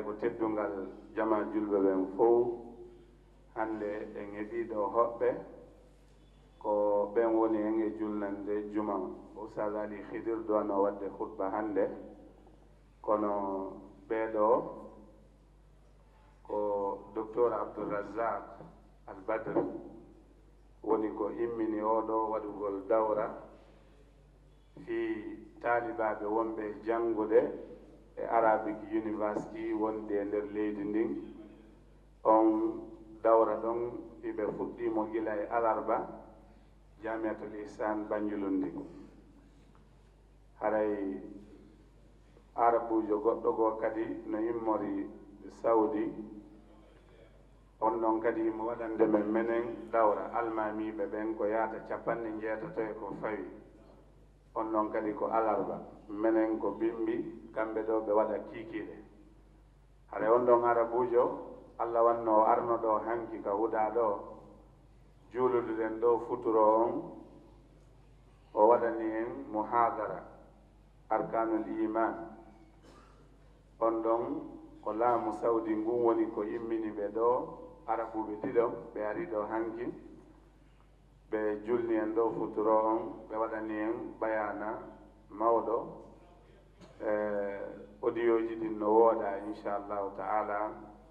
haray ko teddungal jama julɓe ɓen fof hande en heeɓiɗo hoɓɓe ko ɓen woni en e julnande juma Oustaz Ali Khidir duwano wadde khutba hande kono ɓeɗo ko docteur Abdourazak Al Badr woni ko immini oɗo waɗugol dawra fi talibaɓe wonɓe jangude e Arabic University wonde e nder leydi ndin on dawra ɗon ɓiɓe fuɗɗimo gila e alarba Jamiatul Ihsan Banjulundi haray arabujo goɗɗo go kadi no immori Saudi on ɗon kadi mo waɗande men menen dawra almamiɓe ɓen ko yaata 90 ko fawi on ɗon kadi ko alarba menen ko bimbi kamɓe ɗo ɓe waɗa kiikiiɗe haray on ɗon arabujo Allah wanno arno ɗo hanki ka huɗa ɗo juuluduɗen ɗo futuro on o waɗani en muhadara arkanul iman on ɗon ko laamu Saudi ngun woni ko immini ɓe ɗo arabuɓe ɗiɗo ɓe ari ɗo hanki ɓe julni en ɗo futuro on ɓe waɗani en bayana mawɗo audio ji ɗin no wooɗa inchallahu taala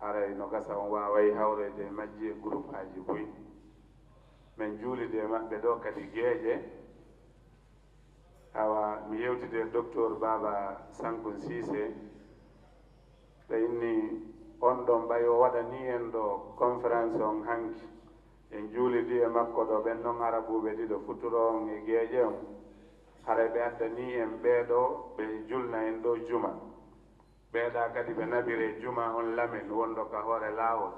haray no gasa on waway hawrede majji e groupe aji boyi min juulide maɓɓe ɗo kadi gueeƴe awa mi yewtide docteur Baba Sankun Cissé ɓe inni on ɗon ɓay o waɗani en ɗo conférence on hanki en juulidi e makko ɗo ɓen noon arabuɓe ɗiɗo futuro on e gueeƴe on haray ɓe addani en ɓeeɗo ɓe julna en ɗo juma ɓeeɗa kadi ɓe naɓire juma on lamen wonɗo ka hoore laawol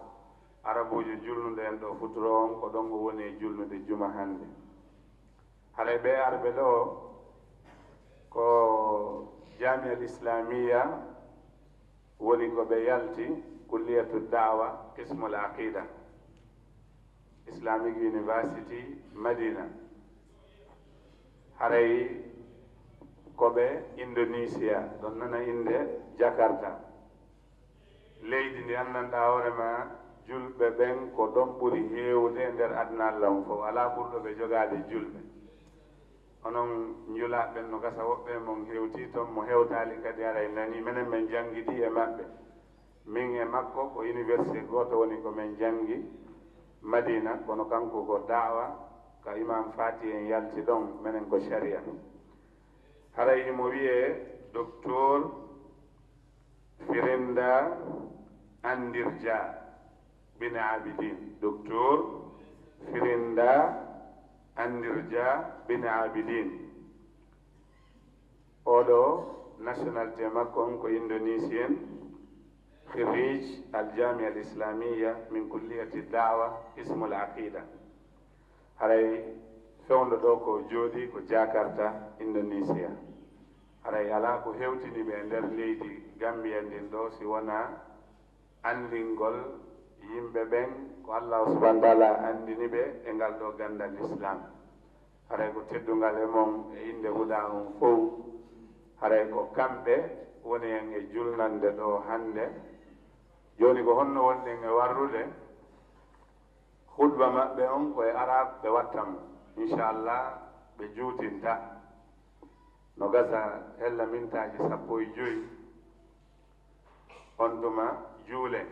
arabujo julnude en ɗo futuro on ko ɗon o woni e julnude juma hannde haray ɓe arɓe ɗo ko Jamia Islamia woni ko ɓe yalti kulliyatu dawa qismul aqida Islamic University Madina haray koɓe Indonesia ɗon nana inde Jakarta leydi ndi anndanɗa hoorema julɓe ɓen ko ɗon ɓuri heewde e nder aduna Allah on fof ala ɓurɗo ɓe jogaade julɓe onon njulaɓen no gasa woɓɓe mon hewti toon mo hewtali kadi aray nani minen min jangidi e maɓɓe min e makko ko université goto woni ko min jangi Madina kono kanko ko dawa ka imam Fati en yalti ɗon minen ko sharia haray imo wiye docteur Firinda Andirja bin Abidin docteur Firinda Andirja bin Abidin oɗo nationalité makko on ko indonésien khirij al-Jamia al-Islamia min kulliyati dawa ismul aqida haray fewndo ɗo ko jooɗi ko Jakarta Indonésia haray ala ko hewtini ɓe nder leydi Gambia ndin ɗo si wona andingol yimɓe ɓen ko Allah subhanahu wa taala andini ɓe e ngal ɗo gandal islam haray ko teddungal e mon e inde huɗa on fof haray ko kamɓe woni en e julnande ɗo hande joni ko honno wonɗen e warrude hutba maɓɓe on koye arab ɓe wattamo inchallah ɓe juutinta no gasa hella mintaji 15 on tuma juulen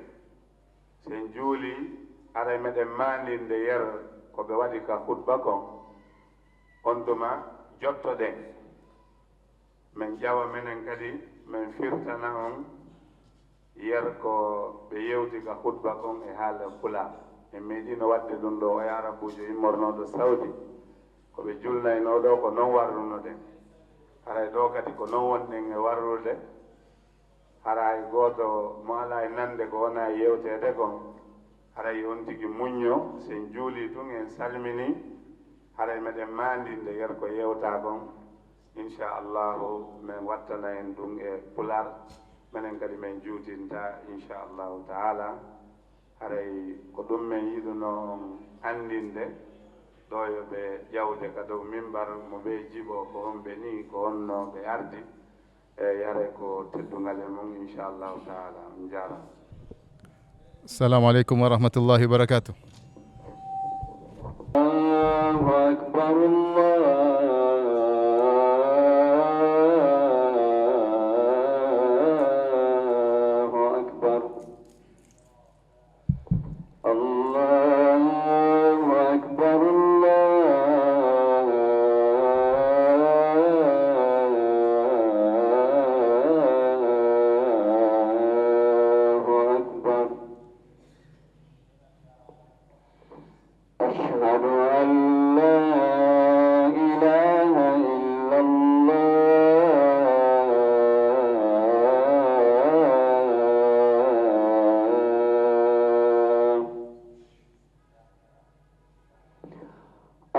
sen juuli aray meɗen mandinde yer ko ɓe waɗi ka hutba kon on tuma jottoɗen min ƴawa menen kadi min firtana on yer ko ɓe yewti ka hutba kon e haala pula en meeɗino wadde ɗum ɗo o arabujo immornoɗo Saudi ko ɓe julnayno ɗo ko non warrunoɗen haray ɗo kadi ko non wonɗen e warrude haray goto mo ala e nande ko wona yewtede kon haray on tigi muñño sen juuli tun en salmini haray meɗen mandinde yer ko yewta kon inchallahu min wattana en ɗum e pular menen kadi min juutinta inchallahu taala haray ko ɗum min yiɗuno on andinde ɗo yo ɓe ƴawde ka dow mimbar mo ɓe jiɓo ko on ɓe ni ko onno ɓe ardi yare ko teddungale mum inchallahu taala on jarama. السلام عليكم ورحمة الله وبركاته. الله أكبر الله أكبر الله أكبر الله أكبر. أشهد أن لا إله إلا الله.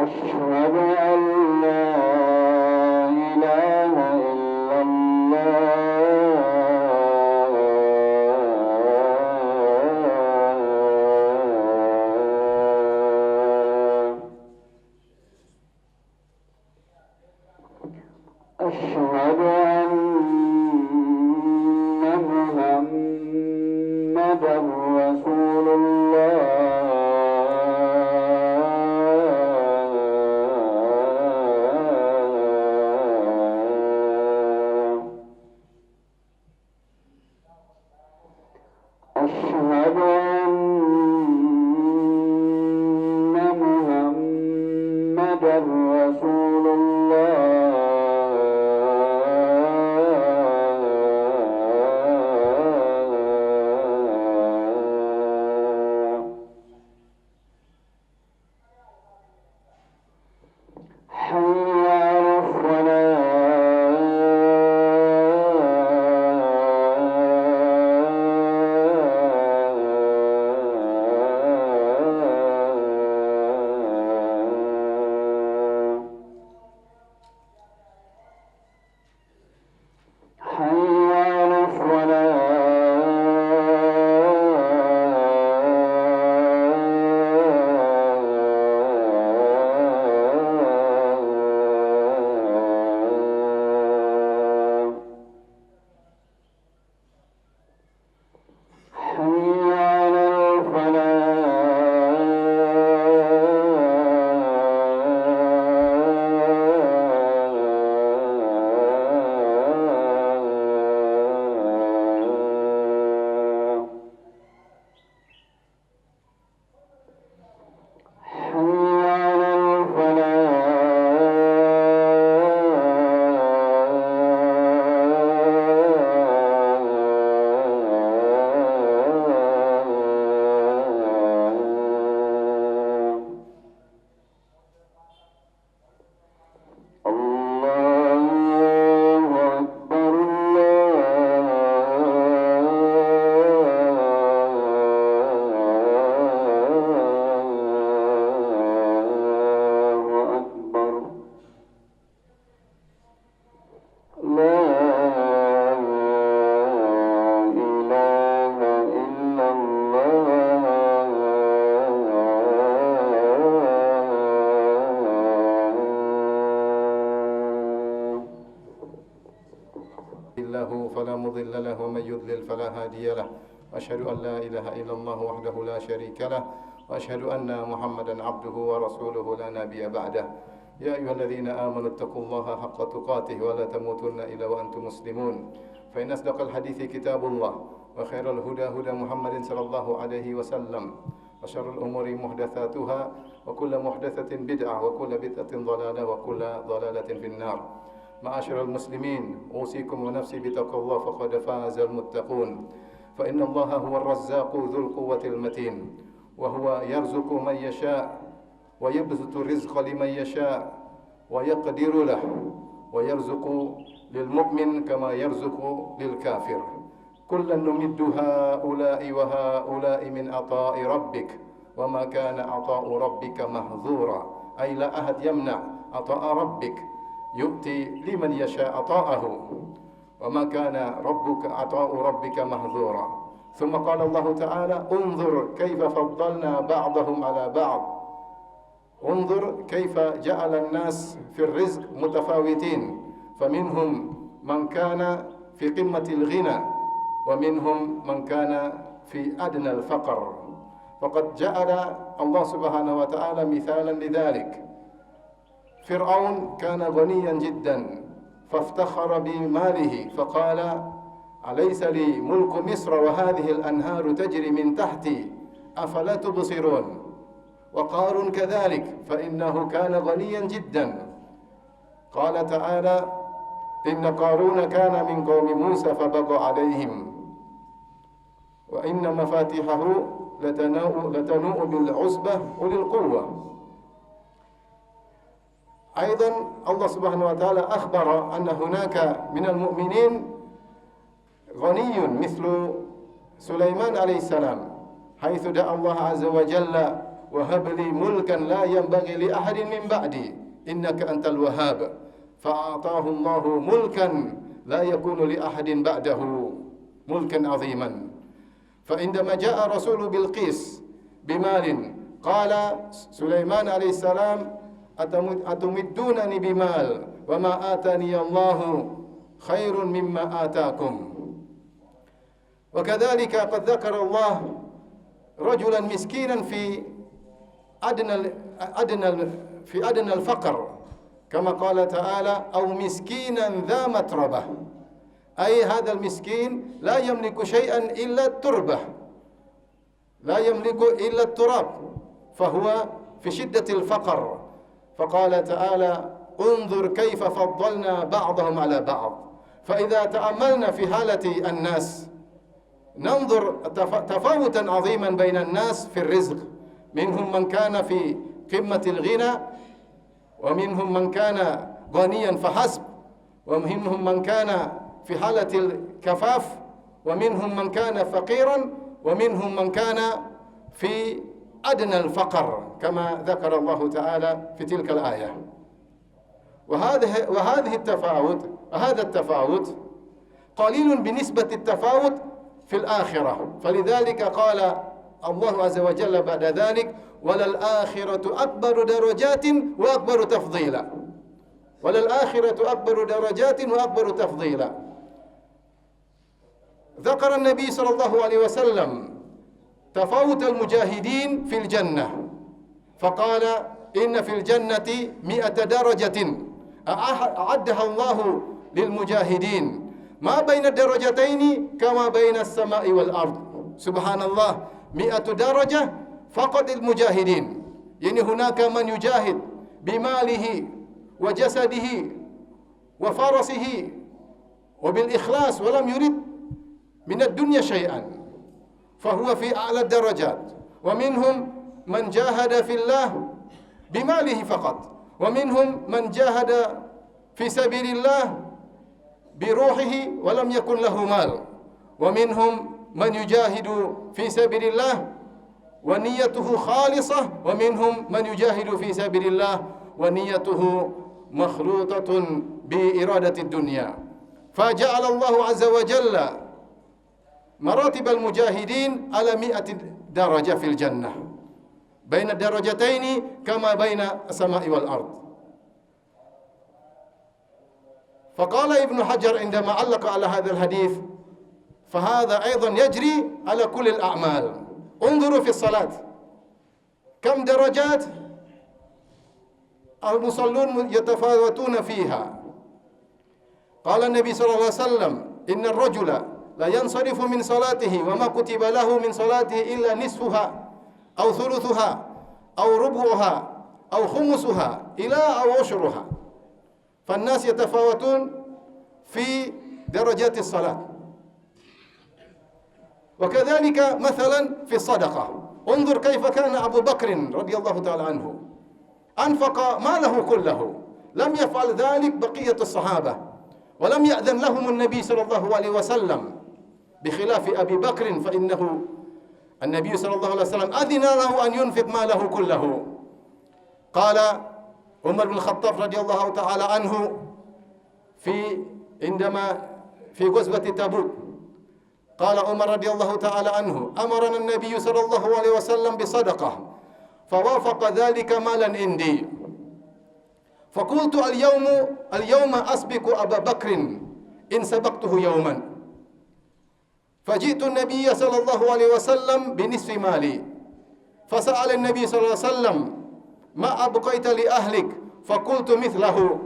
أشهد أن لا إله إلا الله. أشهد أن محمدا رسول الله. أشهد أن محمدا رسول الله. حي على الصلاة. حي على الصلاة. حي على الفلاح. حي على الفلاح. الله أكبر الله أكبر. لا إله إلا الله. الله فلا مضل له ومن يضلل فلا هادي له. أشهد أن لا إله إلا الله وحده لا شريك له وأشهد أن محمدا عبده ورسوله لا نبي بعده. يا أيها الذين آمنوا اتقوا الله حق تقاته ولا تموتن إلا وأنتم مسلمون. فإن أصدق الحديث كتاب الله وخير الهدى هدى محمد صلى الله عليه وسلم وشر الأمور محدثاتها وكل محدثة بدعة وكل بدعة ضلالة وكل ضلالة في النار. معاشر المسلمين، أوصيكم ونفسي بتقوى الله فقد فاز المتقون. فإن الله هو الرزاق ذو القوة المتين، وهو يرزق من يشاء ويبسط الرزق لمن يشاء ويقدر له، ويرزق للمؤمن كما يرزق للكافر. كلا نمد هؤلاء وهؤلاء من عطاء ربك وما كان عطاء ربك محظورا. أي لا أحد يمنع عطاء ربك، يؤتي لمن يشاء عطاءه وما كان عطاء ربك محظورا. ثم قال الله تعالى: انظر كيف فضلنا بعضهم على بعض. انظر كيف جعل الناس في الرزق متفاوتين، فمنهم من كان في قمة الغنى ومنهم من كان في أدنى الفقر. فقد جعل الله سبحانه وتعالى مثالا لذلك. فرعون كان غنيا جدا فافتخر بماله فقال أليس لي ملك مصر وهذه الأنهار تجري من تحتي أفلا تبصرون. وقارون كذلك فإنه كان غنيا جدا. قال تعالى إن قارون كان من قوم موسى فبغى عليهم وإن مفاتيحه لتنوء بالعصبة أولي القوة. أيضا الله سبحانه وتعالى أخبر أن هناك من المؤمنين غني مثل سليمان عليه السلام، حيث دعا الله عز وجل وهب لي ملكا لا ينبغي لأحد من بعدي إنك أنت الوهاب، فأعطاه الله ملكا لا يكون لأحد بعده، ملكا عظيما. فعندما جاء رسول بلقيس بمال قال سليمان عليه السلام أتمدونني بمال وما آتاني الله خير مما آتاكم. وكذلك قد ذكر الله رجلا مسكينا في أدنى الفقر، كما قال تعالى أو مسكينا ذا متربة، أي هذا المسكين لا يملك شيئا إلا التربة، لا يملك إلا التراب، فهو في شدة الفقر. فقال تعالى انظر كيف فضلنا بعضهم على بعض. فإذا تأملنا في حالة الناس ننظر تفاوتا عظيما بين الناس في الرزق، منهم من كان في قمة الغنى ومنهم من كان غنيا فحسب، ومنهم من كان في حالة الكفاف، ومنهم من كان فقيرا، ومنهم من كان في أدنى الفقر كما ذكر الله تعالى في تلك الآية. وهذا التفاوت قليل بنسبة التفاوت في الآخرة. فلذلك قال الله عز وجل بعد ذلك وللآخرة أكبر درجات وأكبر تفضيلا، وللآخرة أكبر درجات وأكبر تفضيلا. ذكر النبي صلى الله عليه وسلم تفاوت المجاهدين في الجنة، فقال إن في الجنة 100 درجة أعدها الله للمجاهدين ما بين الدرجتين كما بين السماء والأرض. سبحان الله، 100 درجة فقط المجاهدين، يعني هناك من يجاهد بماله وجسده وفرسه وبالإخلاص ولم يرد من الدنيا شيئا، فهو في أعلى الدرجات. ومنهم من جاهد في الله بماله فقط، ومنهم من جاهد في سبيل الله بروحه ولم يكن له مال، ومنهم من يجاهد في سبيل الله ونيته خالصة، ومنهم من يجاهد في سبيل الله ونيته مخلوطة بإرادة الدنيا. فجعل الله عز وجل مراتب المجاهدين على 100 درجة في الجنة، بين الدرجتين كما بين السماء والأرض. فقال ابن حجر عندما علق على هذا الحديث فهذا أيضا يجري على كل الأعمال. انظروا في الصلاة كم درجات المصلون يتفاوتون فيها. قال النبي صلى الله عليه وسلم إن الرجل لا ينصرف من صلاته وما كتب له من صلاته إلا نصفها أو ثلثها أو ربعها أو خمسها إلى أو عشرها. فالناس يتفاوتون في درجات الصلاة. وكذلك مثلا في الصدقة، انظر كيف كان أبو بكر رضي الله تعالى عنه أنفق ماله كله، لم يفعل ذلك بقية الصحابة، ولم يأذن لهم النبي صلى الله عليه وسلم، بخلاف أبي بكر فإنه النبي صلى الله عليه وسلم أذن له أن ينفق ماله كله. قال عمر بن الخطاب رضي الله تعالى عنه عندما في غزوة تبوك، قال عمر رضي الله تعالى عنه أمرنا النبي صلى الله عليه وسلم بصدقة فوافق ذلك مالا عندي، فقلت اليوم أسبق أبا بكر إن سبقته يوما فجئت النبي صلى الله عليه وسلم بنصف مالي، فسأل النبي صلى الله عليه وسلم: ما أبقيت لأهلك؟ فقلت مثله.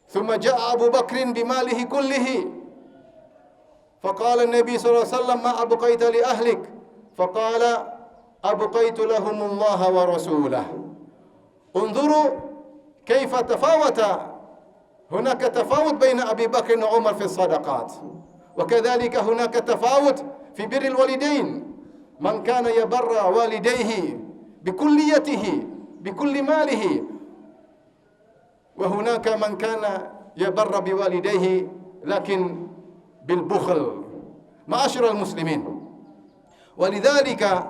ثم جاء أبو بكر بماله كله، فقال النبي صلى الله عليه وسلم: ما أبقيت لأهلك؟ فقال: أبقيت لهم الله ورسوله. انظروا كيف تفاوت، هناك تفاوت بين أبي بكر وعمر في الصدقات، وكذلك هناك تفاوت في بر الوالدين. من كان يبر والديه بكليته بكل ماله، وهناك من كان يبر بوالديه لكن بالبخل. معاشر المسلمين، ولذلك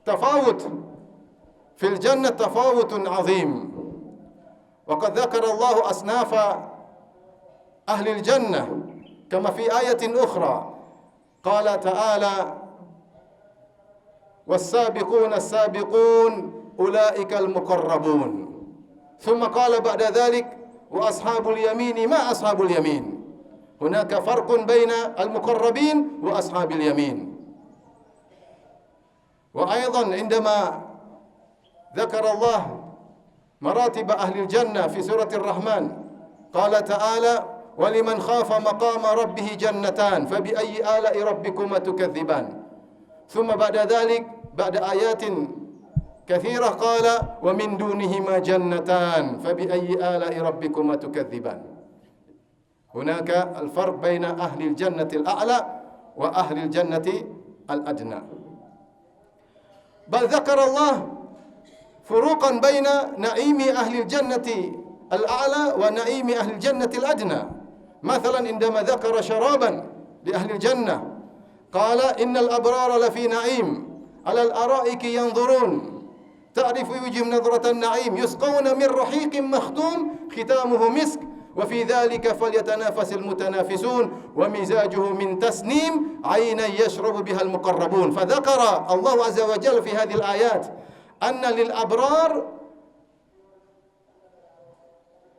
تفاوت في الجنة تفاوت عظيم. وقد ذكر الله أصناف أهل الجنة كما في آية أخرى، قال تعالى: والسابقون السابقون أولئك المقربون. ثم قال بعد ذلك: وأصحاب اليمين ما أصحاب اليمين. هناك فرق بين المقربين وأصحاب اليمين. وأيضا عندما ذكر الله مراتب أهل الجنة في سورة الرحمن قال تعالى: ولمن خاف مقام ربه جنتان فبأي آلاء ربكما تكذبان. ثم بعد ذلك بعد آيات كثيرة قال: ومن دونهما جنتان فبأي آلاء ربكما تكذبان. هناك الفرق بين أهل الجنة الأعلى وأهل الجنة الأدنى. بل ذكر الله فروقا بين نعيم أهل الجنة الأعلى ونعيم أهل الجنة الأدنى. مثلا عندما ذكر شرابا لأهل الجنة قال: إن الأبرار لفي نعيم على الأرائك ينظرون تعرف وجوههم نظرة النعيم يسقون من رحيق مختوم ختامه مسك وفي ذلك فليتنافس المتنافسون ومزاجه من تسنيم عينا يشرب بها المقربون. فذكر الله عز وجل في هذه الآيات أن للأبرار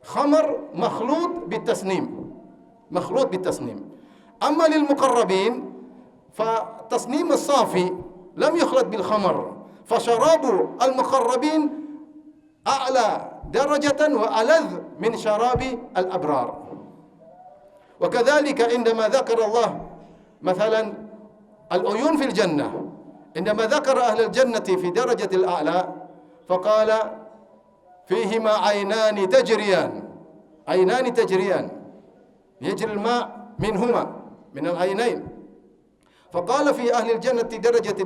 خمر مخلوط بالتسنيم، أما للمقربين فتصنيم الصافي لم يخلط بالخمر، فشراب المقربين أعلى درجة وألذ من شراب الأبرار. وكذلك عندما ذكر الله مثلا العيون في الجنة، عندما ذكر أهل الجنة في درجة الأعلى فقال: فيهما عينان تجريان يجري الماء منهما من العينين. فقال في أهل الجنة درجة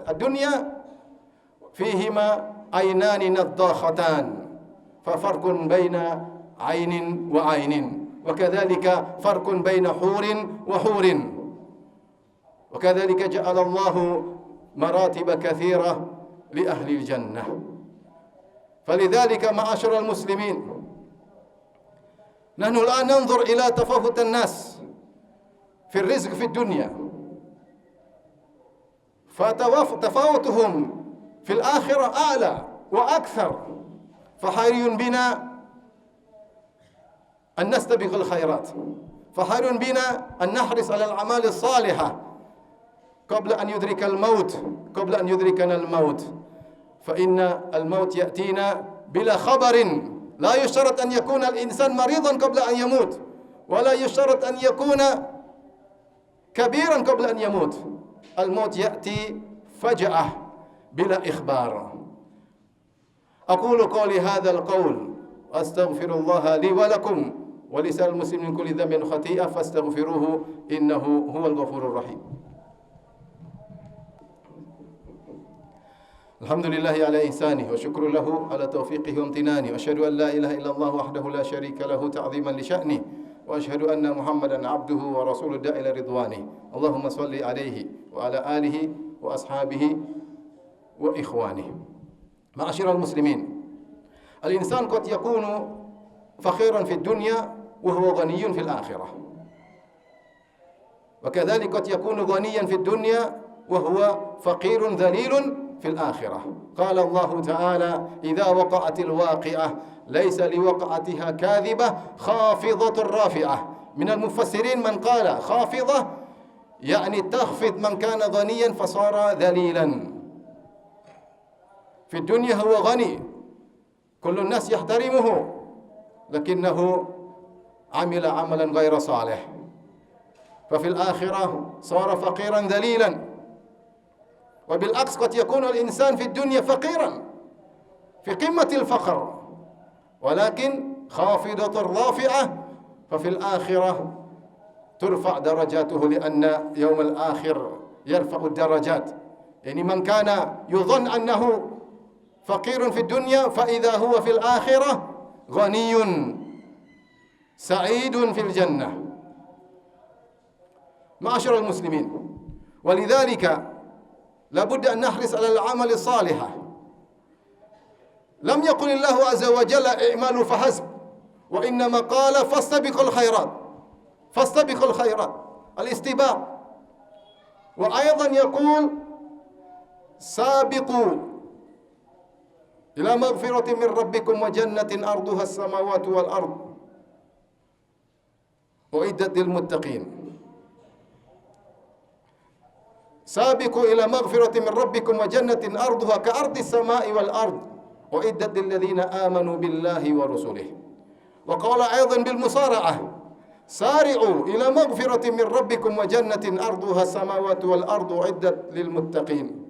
الدنيا: فيهما عينان نضاختان، ففرق بين عين وعين، وكذلك فرق بين حور وحور. وكذلك جعل الله مراتب كثيرة لأهل الجنة. فلذلك معاشر المسلمين، نحن الآن ننظر إلى تفاوت الناس في الرزق في الدنيا، فتفاوتهم في الآخرة أعلى وأكثر. فحري بنا أن نستبق الخيرات، فحري بنا أن نحرص على الأعمال الصالحة قبل أن يدركنا الموت، فإن الموت يأتينا بلا خبر. لا يشترط أن يكون الإنسان مريضا قبل أن يموت، ولا يشترط أن يكون كبيرا قبل أن يموت. الموت يأتي فجأة بلا إخبار. أقول قولي هذا القول وأستغفر الله لي ولكم ولسائر المسلمين من كل ذنب وخطيئة فاستغفروه إنه هو الغفور الرحيم. الحمد لله على إحسانه وشكر له على توفيقه وامتنانه، وأشهد أن لا إله إلا الله وحده لا شريك له تعظيما لشأنه، وأشهد أن محمدا عبده ورسوله الداعي إلى رضوانه. اللهم صل عليه وعلى آله وأصحابه وإخوانه. معاشر المسلمين، الإنسان قد يكون فخيرا في الدنيا وهو غني في الآخرة، وكذلك قد يكون غنيا في الدنيا وهو فقير ذليل في الآخرة. قال الله تعالى: إذا وقعت الواقعة ليس لوقعتها كاذبة خافضة رافعة من المفسرين من قال خافضة يعني تخفض من كان غنيا فصار ذليلا. في الدنيا هو غني، كل الناس يحترمه، لكنه عمل عملا غير صالح، ففي الآخرة صار فقيرا ذليلا. وبالعكس قد يكون الإنسان في الدنيا فقيرا في قمة الفقر، ولكن خافضة رافعة، ففي الآخرة ترفع درجاته، لأن يوم الآخر يرفع الدرجات. يعني من كان يظن أنه فقير في الدنيا فإذا هو في الآخرة غني سعيد في الجنة. معاشر المسلمين، ولذلك لابد أن نحرص على العمل الصالح. لم يقل الله عز وجل اعملوا فحسب، وإنما قال فاستبقوا الخيرات، فاستبقوا الخيرات، الاستباق. وأيضا يقول سابقوا إلى مغفرة من ربكم وجنة أرضها السماوات والأرض أعدت للمتقين. سابقوا إلى مغفرة من ربكم وجنة أرضها كأرض السماء والأرض أعدت للذين آمنوا بالله ورسله. وقال أيضا بالمصارعة سارعوا إلى مغفرة من ربكم وجنة أرضها السماوات والأرض أعدت للمتقين.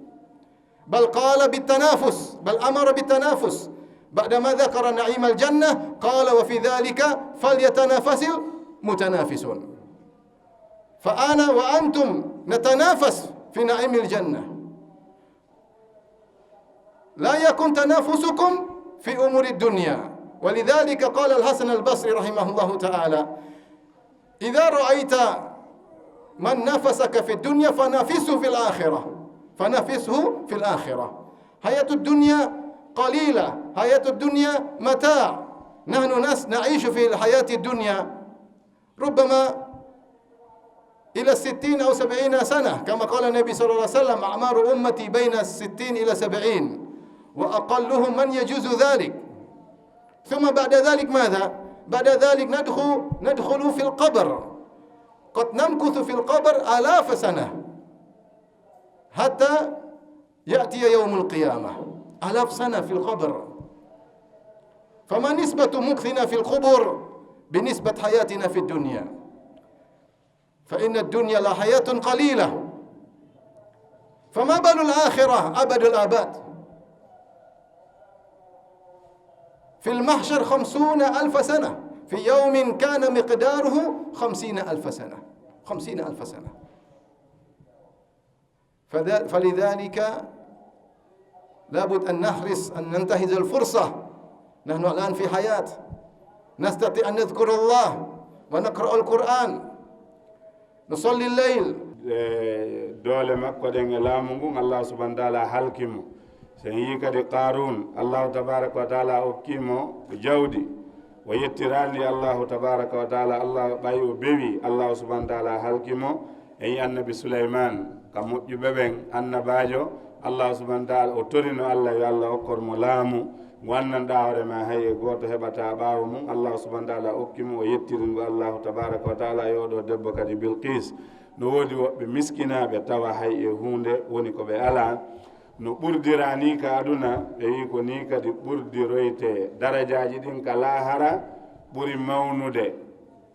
بل قال بالتنافس، بل أمر بالتنافس بعدما ذكر نعيم الجنة قال وفي ذلك فليتنافس المتنافسون. فأنا وأنتم نتنافس في نعيم الجنة، لا يكن تنافسكم في أمور الدنيا. ولذلك قال الحسن البصري رحمه الله تعالى إذا رأيت من نافسك في الدنيا فنافسه في الآخرة، فنافسه في الآخرة. حياة الدنيا قليلة، حياة الدنيا متاع، نحن نعيش في الحياة الدنيا ربما إلى 60 أو 70 سنة، كما قال النبي صلى الله عليه وسلم أعمار أمتي بين 60 إلى 70، وأقلهم من يجوز ذلك. ثم بعد ذلك ماذا؟ بعد ذلك ندخل في القبر، قد نمكث في القبر آلاف سنة حتى يأتي يوم القيامة، آلاف سنة في القبر. فما نسبة مكثنا في القبر بنسبة حياتنا في الدنيا؟ فإن الدنيا لا حياة قليلة، فما بال الآخرة أبد الآباد. في المحشر 50,000 سنة، في يوم كان مقداره 50,000 سنة، 50,000 سنة. فلذلك لابد أن نحرص أن ننتهز الفرصة. نحن الآن في حياة نستطيع أن نذكر الله ونقرأ القرآن، نصلي الليل. دولة مكة دين لامون الله سبحانه وتعالى حلكمو سيئي كده قارون الله تبارك وتعالى أكيمو جودي ويتراني الله تبارك وتعالى الله بايو بيبي الله سبحانه وتعالى حلكمو أي النبي سليمان كمجو ببن النباجو الله سبحانه وتعالى أترينو الله يالله أكر ملامو wannan daawre ma hay goto hebata baawo mum Allah subhanahu wa ta'ala okkimo o yettiringo Allah tabaraka wa ta'ala yodo debbo kadi Bilqis no wodi wobbe miskinabe tawa hay e hunde woni ko be ala no burdirani ka aduna be yi ko ni kadi burdiroyte darajaaji din ka lahara buri mawnude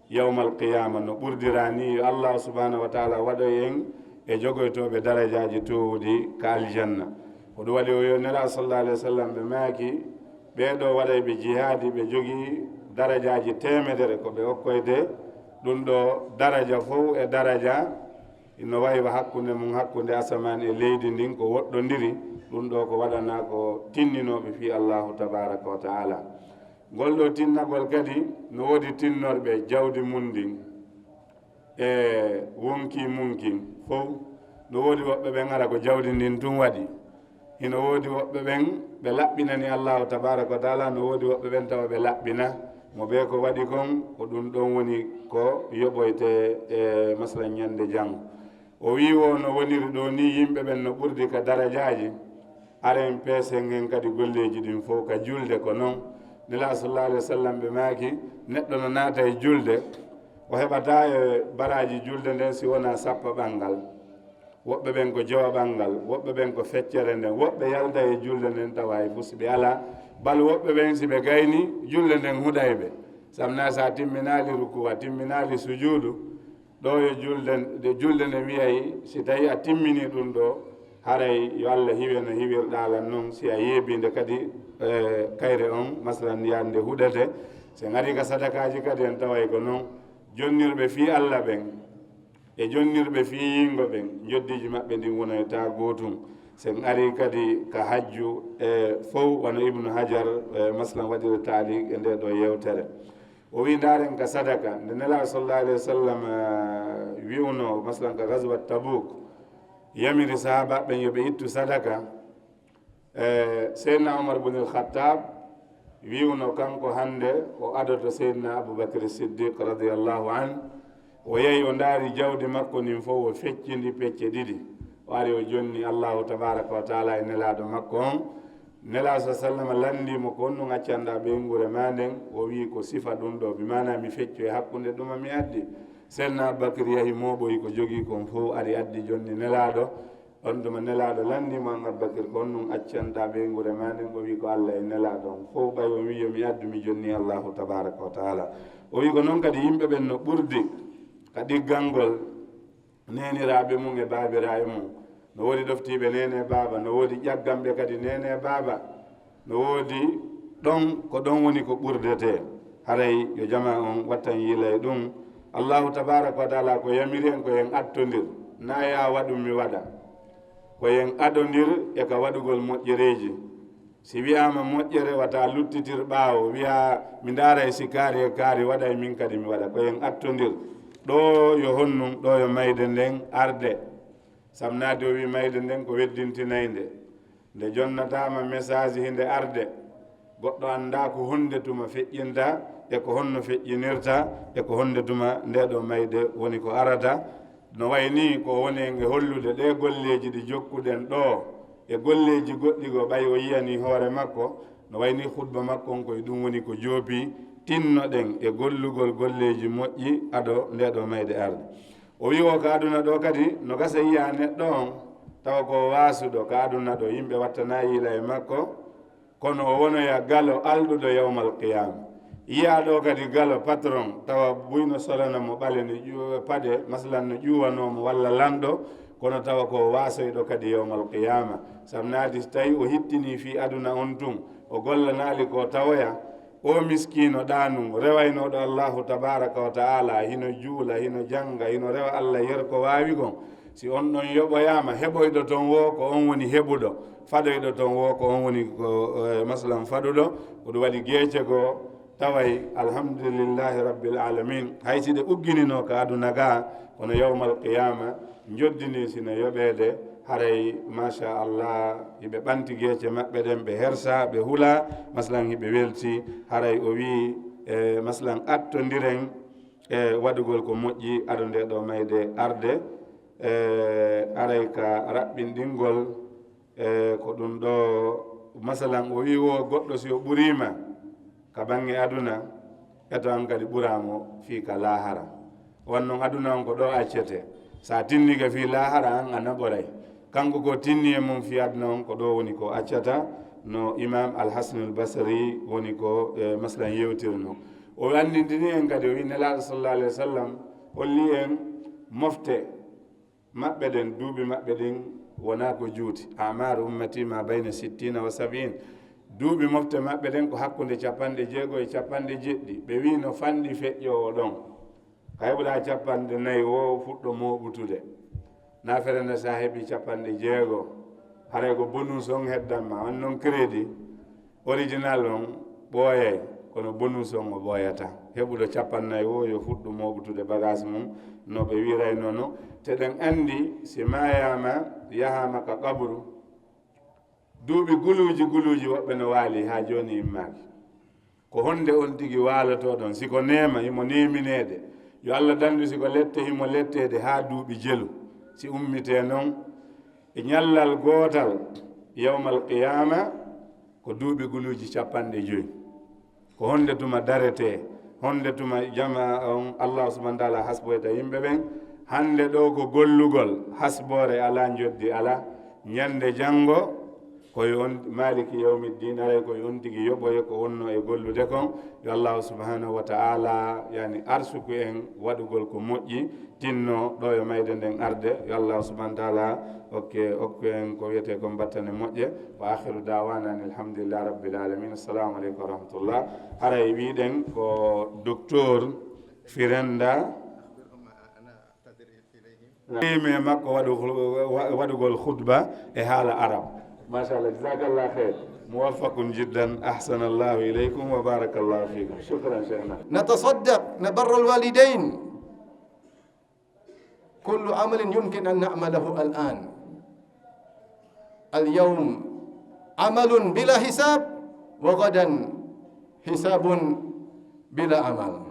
yawmal qiyamah no burdirani Allah subhanahu wa ta'ala wado yen e jogoytobe darajaaji towdi ka aljanna o do wali o yonira sallallahu alaihi wasallam be maki ɓeɗo waɗay ɓe jihadi ɓe jogii darajaaji temedere ko ɓe hokkoyde ɗum ɗo daraja fof e daraja ino waywa hakkunde mum hakkunde asaman e leydi ndin ko woɗɗodiri ɗum ɗo ko waɗana ko tinninoɓe fi Allahu tabaraka wa taala. ngol ɗo tinnagol kadi no woodi tinnorɓe jawdi mum ndin e wonki munkin fof no woodi woɓɓe ɓe ngara ko jawdi ndin tun waɗi, hino woodi woɓɓe ɓen ɓe laɓɓinani Allahu tabaraka wa taala, no woodi woɓɓe ɓen tawa ɓe laɓɓina mo ɓe ko waɗi kon ko ɗum ɗon woni ko yoɓoyte e masala ñande janngo. o wi o no woniri ɗo ni yimɓe ɓen no ɓurdi ka darajaji aren peese ngen kadi golleji ɗin fof ka julde ko noon nela sallallahu alaihi wa sallam ɓe maaki neɗɗo no naata e julde o heɓata e baraji julde nden si wona sappa ɓangal woɓɓe ɓen ko jowa ɓangal woɓɓe ɓen ko feccere nden woɓɓe yalda e julde nden tawa e fusi ɓe ala bal woɓɓe ɓen si ɓe gayni julde nden huɗayɓe samna sa timminali ruku a timminali sujudu ɗo e julde nde wiyay si tawi a timmini ɗum ɗo haray yo Allah hiwe no hiwirɗalan noon si a yeebinde kadi kayre on masalan yande huɗete so ngari ka sadakaji kadi en taway ko noon jonnirɓe fi Allah ɓen e jonnirɓe fi yingo ɓen joddiji maɓɓe ndin wonoyta gotum sen ari kadi ka hajju e fof wano ibnu hajar masalan waɗiri taalik e nde ɗo yewtere o wi ndaren ka sadaka nde nela sallallahu alayhi wa sallam wiwno masalan ka gaswat tabuk yamiri sahaba ɓen yoɓe ittu sadaka seydna omar bnul khattab wiwno kanko hande o adoto seydna aboubacry siddiq radiallahu an o yehi o ndaari jawdi makko nin fof o feccindi pecce ɗiɗi o ari o jonni allahu tabaraka wa taala e nelaɗo makko on nela sa sallam landimo ko honno ŋaccanɗa ɓeygure ma nden o wi ko sifa ɗum ɗo bimana mi feccu e hakkude ɗuma mi addi seydna aboubacry yahi moɓoyi ko jogui kon fof ari addi jonni nelaɗo on ɗuma nelaɗo landimo an aboubacry ko honno accanɗa ɓeygure ma nden o wi ko allah e nelaɗo on fof ɓay o wi yomi addu mi jonni allahu tabaraka wa taala o wi ko noon kadi yimɓe ɓen no ɓurdi ka ɗiggangol neniraɓe mum e babiraɓe mum no woodi ɗoftiɓe nene baaba no woodi ƴaggamɓe kadi nene baaba no woodi ɗon ko ɗon woni ko ɓurdete haray yo jama on wattan yiilay ɗum allahu tabaraka wa taala ko yamiri en ko yen attodir na ya waɗum mi waɗa ko yen adodir e ka waɗugol moƴƴereji si wiyama moƴƴere wata luttitir ɓaawo wiya mi ndaara e sikari e kaari waɗa e min kadi mi waɗa ko yen attodir ɗo yo honnum ɗo yo mayde nden arde samnade o wi mayde nden ko weddintinayde nde jonnatama message hinde arde goɗɗo anda ko hunde tuma feƴƴinta e ko honno feƴƴinirta e ko honde tuma nde ɗo mayde woni ko arata no wayni ko woni e hollude ɗe golleji ɗi jokkuɗen ɗo e golleji goɗɗi go ɓay o yiyani hoore makko no wayni hutba makko on koye ɗum woni ko joopi tinnoɗen e gollugol golleji moƴƴi aɗo nde ɗo mayde arde o wi o ko aduna ɗo kadi no gasa yiya neɗɗo on tawa ko wasuɗo ko aduna ɗo yimɓe wattana yiila e makko kono o wonoya galo alɗuɗo yawmal qiyama yiya ɗo kadi galo patron tawa buyno solana mo ɓale no paɗe masalan no ƴuwanomo walla lanɗo kono tawa ko wasoyɗo kadi yawmal qiyama samnadi so tawi o hittini fi aduna on tun o gollanali ko tawoya o miskino ɗanum rewaynoɗo allahu tabaraka wa taala hino juula hino janga hino rewa allah yer ko wawi gon si on ɗon yoɓoyama heɓoyɗo toon wo ko on woni heɓuɗo faɗoyɗo toon wo ko on woni ko masalan faɗuɗo ko ɗum waɗi gueece goo taway alhamdulillahi rabbil alamin hay si ɗe ɓugginino ko aduna ga kono yawmal qiyama joddini sino yoɓede haray machallah hiɓe ɓanti gueece maɓɓe ɗen ɓe hersa ɓe huula masalan hiɓe welti haray o wi masalan attodiren e waɗugol ko moƴƴi aɗo nde ɗo mayde arde aray ka raɓɓinɗingol ko ɗum ɗo masalan o wi wo goɗɗo si o ɓurima ka bange aduna eto an kadi ɓuramo fi ka lahara wonnon aduna on ko ɗo accete sa tinnike fi lahara an a naɓoray kanko ko tinni e mum fi aduna on ko ɗo woni ko accata no imam alhasanul basri woni ko masalan yewtirno o andintini en kadi o wi nelaɗo sallallah alayhi wa sallam holli en mofte maɓɓe ɗen duuɓi maɓɓe ɗin wona ko juuti amaru ummati ma bayna 60 wa 70 duuɓi mofte maɓɓe ɗen ko hakkude 60 e 70 ɓe wi no fanɗi feƴƴo o ɗon kayɓuɗa 4 o fuɗɗo moɓutude na ferende sa heeɓi 60 haray ko bonus on heddanma on noon crédit original on ɓooyay kono bonus on o ɓooyata heɓuɗo 40 o yo fuɗɗo moɓutude bagage mum no ɓe wirayno no te ɗen andi si mayama yahama ka kabru duuɓi guluji woɓɓe no waali ha joni immaki ko honde on tigi waaloto ɗon siko nema himo neminede yo allah dandu siko lette himo lettede ha duuɓi jelu si ummite noon e ñallal gootal yawmal qiyama ko duuɓi guluji 50 ko honde tuma darete honde tuma jama on Allah subhanahu wa ta'ala hasboyta yimɓe ɓen hande ɗo ko gollugol hasbore ala joddi ala ñande janngo koye on maliki yawmiddin aray koye on tigi yoɓoye ko wonno e gollude kon yo allahu subhanahu wa ta'ala yani arsuku en waɗugol ko moƴƴi tinno ɗo e mayde nden arde yo allahu subhanahu wa ta'ala okku en ko wiyete ko battane moƴƴe wa akhiru dawana an alhamdulillah rabbil alamin assalamu aleykum wa rahmatullah haray wiɗen ko docteur Firenda me makko waɗugol khutba e haala arab ما شاء الله جزاك الله خير موفق جدا أحسن الله إليكم وبارك الله فيكم شكرا شيخنا نتصدق نبر الوالدين كل عمل يمكن أن نعمله الآن اليوم عمل بلا حساب وغدا حساب بلا عمل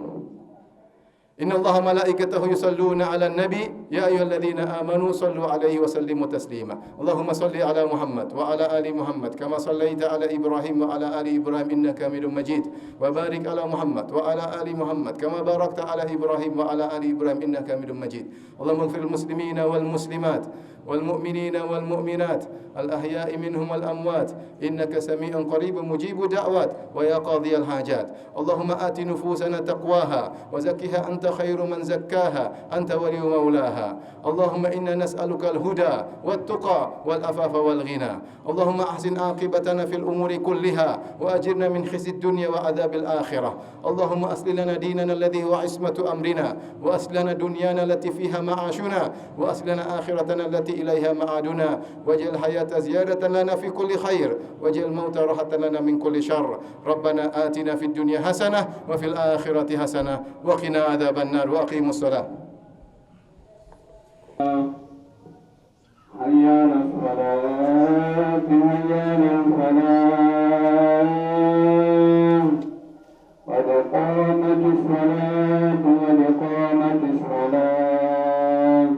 إن الله ملائكته يصلون على النبي يا أيها الذين آمنوا صلوا عليه وسلموا تسليما اللهم صل على محمد وعلى آل محمد كما صليت على إبراهيم وعلى آل إبراهيم إنك حميد مجيد وبارك على محمد وعلى آل محمد كما باركت على إبراهيم وعلى آل إبراهيم إنك حميد مجيد اللهم اغفر المسلمين والمسلمات والمؤمنين والمؤمنات الأحياء منهم والأموات إنك سميع قريب مجيب دعوات ويا قاضي الحاجات اللهم آت نفوسنا تقواها وزكها أنت خير من زكاها أنت ولي مولاها اللهم إنا نسألك الهدى والتقى والأفاف والغنى اللهم أحسن عاقبتنا في الأمور كلها وأجرنا من خزي الدنيا وعذاب الآخرة اللهم أصلح لنا ديننا الذي هو عصمة أمرنا وأصلح لنا دنيانا التي فيها معاشنا وأصلح لنا آخرتنا التي إليها معادنا واجعل الحياة زيادة لنا في كل خير واجعل الموت راحة لنا من كل شر ربنا آتنا في الدنيا حسنة وفي الآخرة حسنة وقنا عذاب النار وأقيموا الصلاة حي على الصلاة حي على الفلاح قد قامت الصلاة قد قامت الصلاة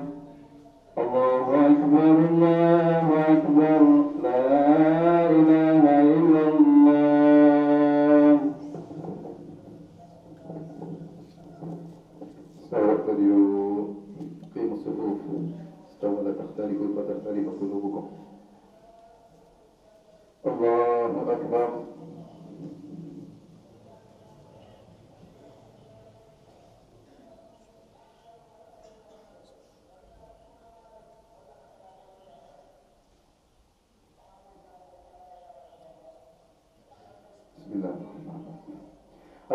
الله أكبر الله أكبر لا إله إلا الله سأعتدوا قيموا الصفوف استوى لا تختلفوا فتختلف قلوبكم الله أكبر بسم الله الرحمن الرحيم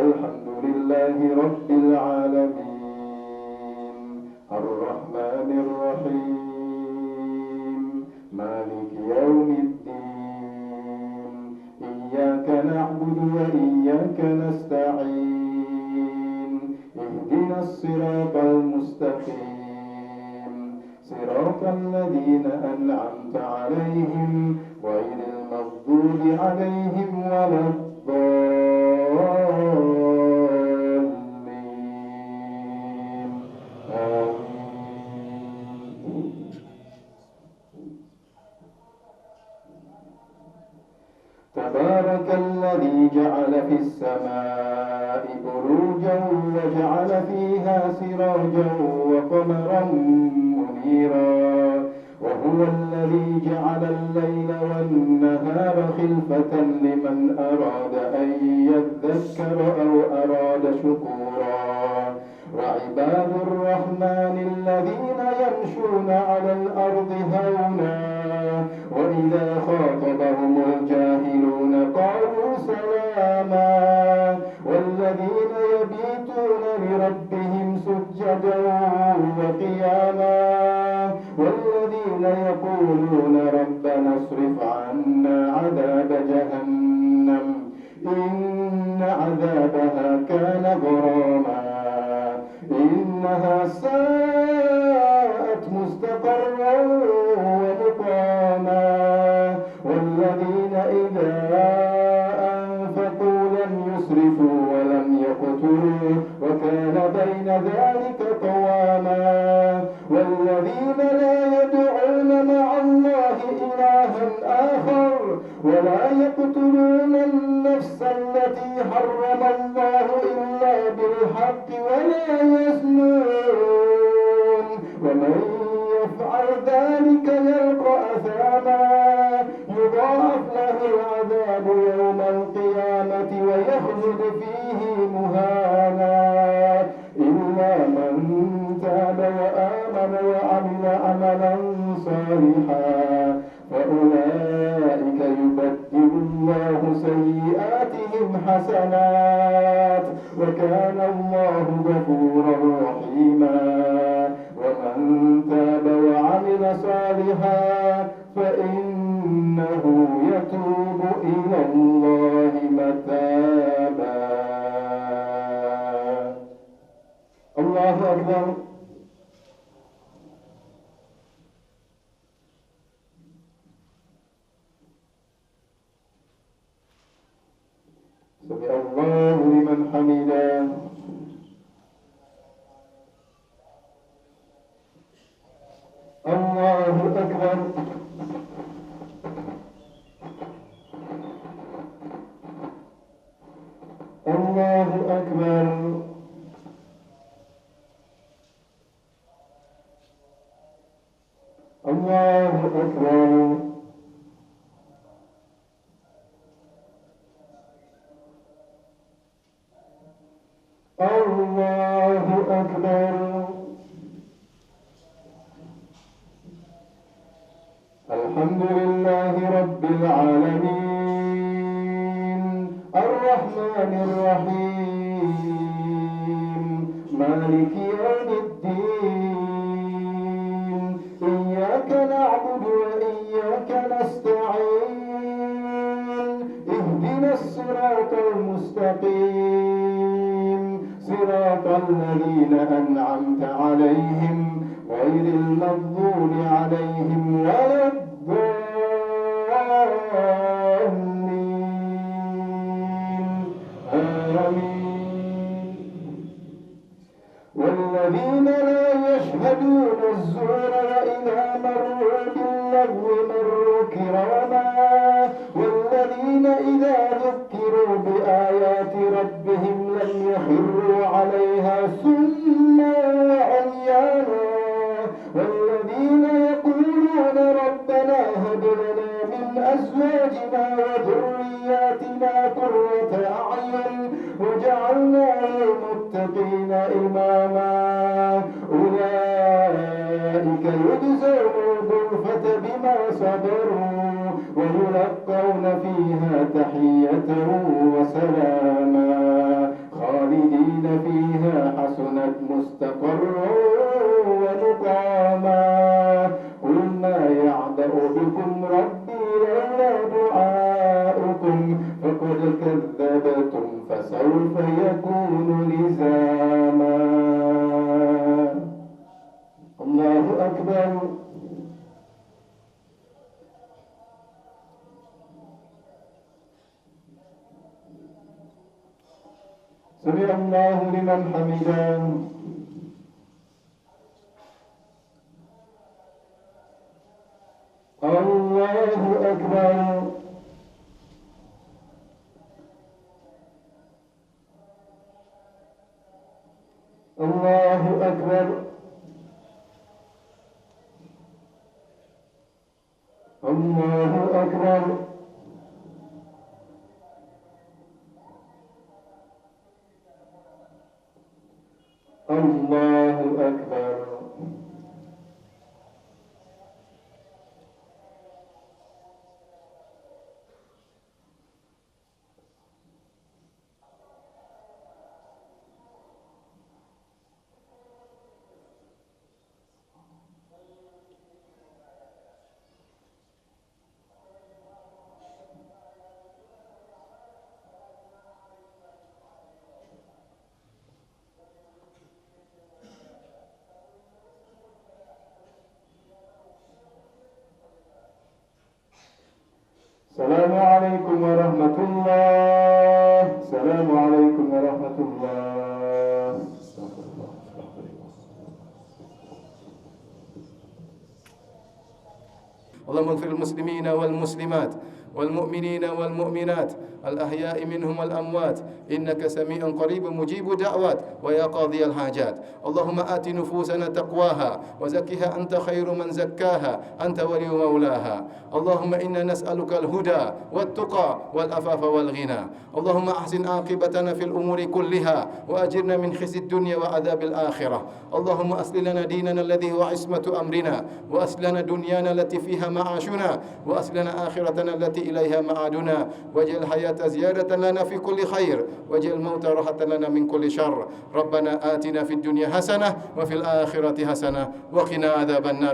الحمد لله رب العالمين الرحمن الرحيم مالك يوم الدين إياك نعبد وإياك نستعين اهدنا الصراط المستقيم صراط الذين أنعمت عليهم غير المغضوب عليهم ولا الضالين آمين تبارك الذي جعل في السماء بروجا وجعل فيها سراجا وقمرا منيرا وهو الذي جعل الليل والنهار خلفة لمن أراد أن يذكر أو أراد شكورا وعباد الرحمن الذين يمشون على الأرض هونا وإذا خاطبهم الجاهلون قالوا سلاما والذين يبيتون لربهم سجدا وقياما والذين يقولون ربنا اصرف عنا عذاب جهنم إن عذابها كان غراما إنها ساءت مستقرا ومقاما والذين إذا أنفقوا لم يسرفوا ولم يقتروا وكان بين ذلك قواما والذين لا يدعون مع الله إلها آخر ولا يقتلون النفس التي حرم الله إلا بالحق بالحق ولا يزنون ومن يفعل ذلك يلقى أثاما يضاعف له العذاب يوم القيامة ويخلد فيه مهانا إلا من تاب وآمن وعمل عملا صالحا فأولئك يبدل الله سيئاتهم حسنات وكان الله غفورا رحيما ومن تاب وعمل صالحا فإنه يتوب إلى الله متابا. الله أكبر. سمع الله لمن حمده. الله أكبر. الله أكبر. الله أكبر. الله أكبر. الحمد لله رب العالمين الرحمن الرحيم مالك يوم الدين إياك نعبد وإياك نستعين اهدنا الصراط المستقيم صراط الذين أنعمت عليهم غير المغضوب عليهم ولا الضالين آمين. والذين لا يشهدون الزور وإذا مروا باللغو مروا كراما والذين إذا ذكروا بآيات ربهم لم يخروا عليها سما وعميانا والذين يقولون ربنا هب لنا من أزواجنا وذرياتنا قرة أعين وجعلنا للمتقين إماما أولئك يجزون الغرفة بما صبروا ويلقون فيها تحية وسلاما خالدين فيها حسنت مستقرا ومقاما قل ما يعبأ بكم ربي لولا دعاؤكم فقد كذبتم فسوف يكون لزاما. الله أكبر. سمع الله لمن حمده. الله أكبر. الله أكبر. الله أكبر. الله أكبر. السلام عليكم ورحمة الله. السلام عليكم ورحمة الله. اللهم اغفر المسلمين والمسلمات والمؤمنين والمؤمنات الأحياء منهم والأموات إنك سميع قريب مجيب دعوات ويا قاضي الحاجات. اللهم آت نفوسنا تقواها وزكها أنت خير من زكاها أنت ولي مولاها. اللهم إنا نسألك الهدى والتقى والعفاف والغنى. اللهم أحسن عاقبتنا في الأمور كلها وأجرنا من خزي الدنيا وعذاب الآخرة. اللهم أصلح لنا ديننا الذي هو عصمة أمرنا، وأصلح لنا دنيانا التي فيها معاشنا، وأصلح لنا آخرتنا التي إليها معادنا، واجعل الحياة زيادة لنا في كل خير، واجعل الموت راحة لنا من كل شر. ربنا آتنا في الدنيا حسنة وفي الآخرة حسنة وقنا عذاب النار.